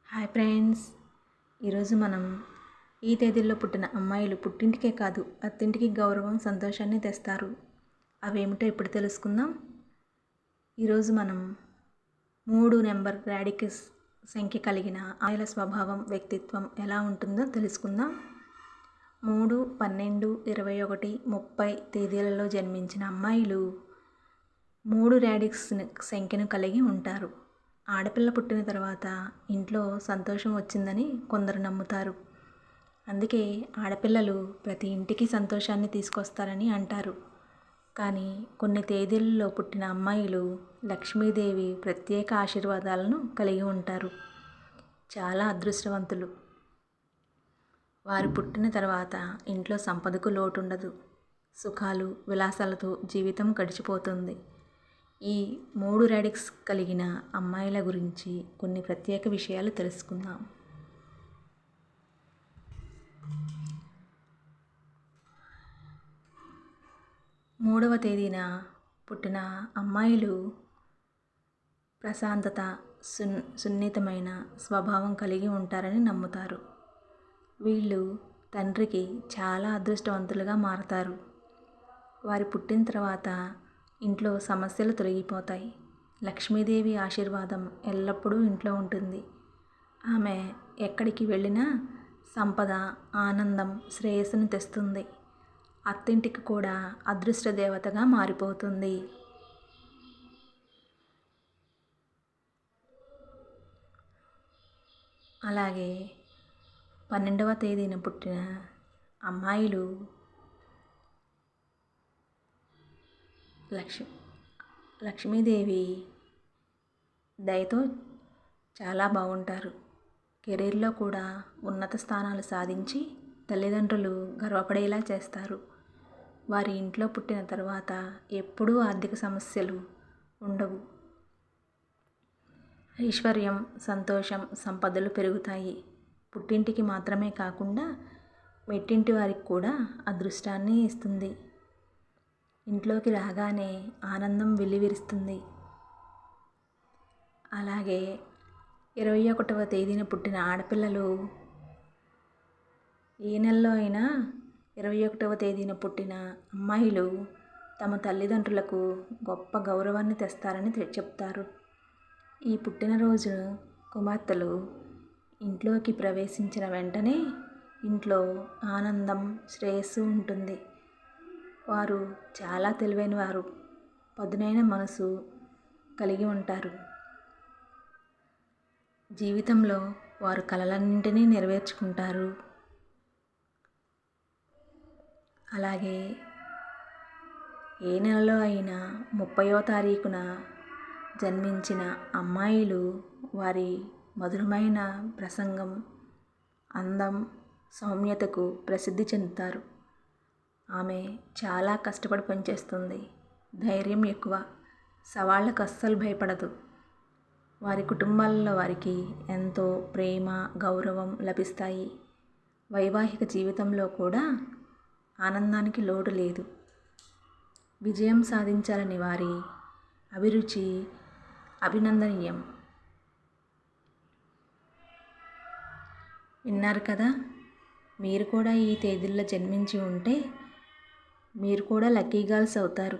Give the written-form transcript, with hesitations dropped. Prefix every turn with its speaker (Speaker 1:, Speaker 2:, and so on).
Speaker 1: Hi friends, ఈరోజు మనం ఈ తేదీల్లో పుట్టిన అమ్మాయిలు పుట్టింటికే కాదు అత్తింటికి గౌరవం సంతోషాన్ని తెస్తారు. అవేమిటో ఇప్పుడు తెలుసుకుందాం. ఈరోజు మనం 3 నెంబర్ రాడికస్ సంఖ్య కలిగిన అమ్మాయిల స్వభావం, వ్యక్తిత్వం ఎలా ఉంటుందో తెలుసుకుందాం. 3, 12, 21, 30 తేదీలలో జన్మించిన అమ్మాయిలు 3 రాడిక్స్ సంఖ్యను కలిగి ఉంటారు. ఆడపిల్ల పుట్టిన తర్వాత ఇంట్లో సంతోషం వచ్చిందని కొందరు నమ్ముతారు. అందుకే ఆడపిల్లలు ప్రతి ఇంటికి సంతోషాన్ని తీసుకొస్తారని అంటారు. కానీ కొన్ని తేదీలలో పుట్టిన అమ్మాయిలు లక్ష్మీదేవి ప్రత్యేక ఆశీర్వాదాలను కలిగి ఉంటారు. చాలా అదృష్టవంతులు. వారు పుట్టిన తర్వాత ఇంట్లో సంపదకు లోటు ఉండదు. సుఖాలు, విలాసాలతో జీవితం గడిచిపోతుంది. ఈ 3 రాడిక్స్ కలిగిన అమ్మాయిల గురించి కొన్ని ప్రత్యేక విషయాలు తెలుసుకుందాం. మూడవ తేదీన పుట్టిన అమ్మాయిలు ప్రశాంతత, సున్నితమైన స్వభావం కలిగి ఉంటారని నమ్ముతారు. వీళ్ళు తండ్రికి చాలా అదృష్టవంతులుగా మారతారు. వారి పుట్టిన తర్వాత ఇంట్లో సమస్యలు తొలగిపోతాయి. లక్ష్మీదేవి ఆశీర్వాదం ఎల్లప్పుడూ ఇంట్లో ఉంటుంది. ఆమె ఎక్కడికి వెళ్ళినా సంపద, ఆనందం, శ్రేయస్సును తెస్తుంది. అత్తింటికి కూడా అదృష్ట దేవతగా మారిపోతుంది. అలాగే 12వ తేదీన పుట్టిన అమ్మాయిలు లక్ష్మీదేవి దయతో చాలా బాగుంటారు. కెరీర్లో కూడా ఉన్నత స్థానాలు సాధించి తల్లిదండ్రులు గర్వపడేలా చేస్తారు. వారి ఇంట్లో పుట్టిన తర్వాత ఎప్పుడూ ఆర్థిక సమస్యలు ఉండవు. ఐశ్వర్యం, సంతోషం, సంపదలు పెరుగుతాయి. పుట్టింటికి మాత్రమే కాకుండా మెట్టింటి వారికి కూడా అదృష్టాన్ని ఇస్తుంది. ఇంట్లోకి రాగానే ఆనందం వెల్లివిరుస్తుంది. అలాగే 21వ తేదీన పుట్టిన ఆడపిల్లలు ఏ నెలలో అయినా 21వ తేదీన పుట్టిన అమ్మాయిలు తమ తల్లిదండ్రులకు గొప్ప గౌరవాన్ని తెస్తారని చెప్తారు. ఈ పుట్టినరోజు కుమార్తెలు ఇంట్లోకి ప్రవేశించిన వెంటనే ఇంట్లో ఆనందం, శ్రేయస్సు ఉంటుంది. వారు చాలా తెలివైన వారు, పదునైన మనసు కలిగి ఉంటారు. జీవితంలో వారు కలలన్నింటినీ నెరవేర్చుకుంటారు. అలాగే ఏ నెలలో అయినా 30వ తారీఖున జన్మించిన అమ్మాయిలు వారి మధురమైన ప్రసంగం, అందం, సౌమ్యతకు ప్రసిద్ధి చెందుతారు. ఆమె చాలా కష్టపడి పనిచేస్తుంది. ధైర్యం ఎక్కువ. సవాళ్ళకు అస్సలు భయపడదు. వారి కుటుంబాలలో వారికి ఎంతో ప్రేమ, గౌరవం లభిస్తాయి. వైవాహిక జీవితంలో కూడా ఆనందానికి లోటు లేదు. విజయం సాధించాలని వారి అభిరుచి అభినందనీయం. విన్నారు కదా? మీరు కూడా ఈ తేదీల్లో జన్మించి ఉంటే మీరు కూడా లక్కీ గర్ల్స్ అవుతారు.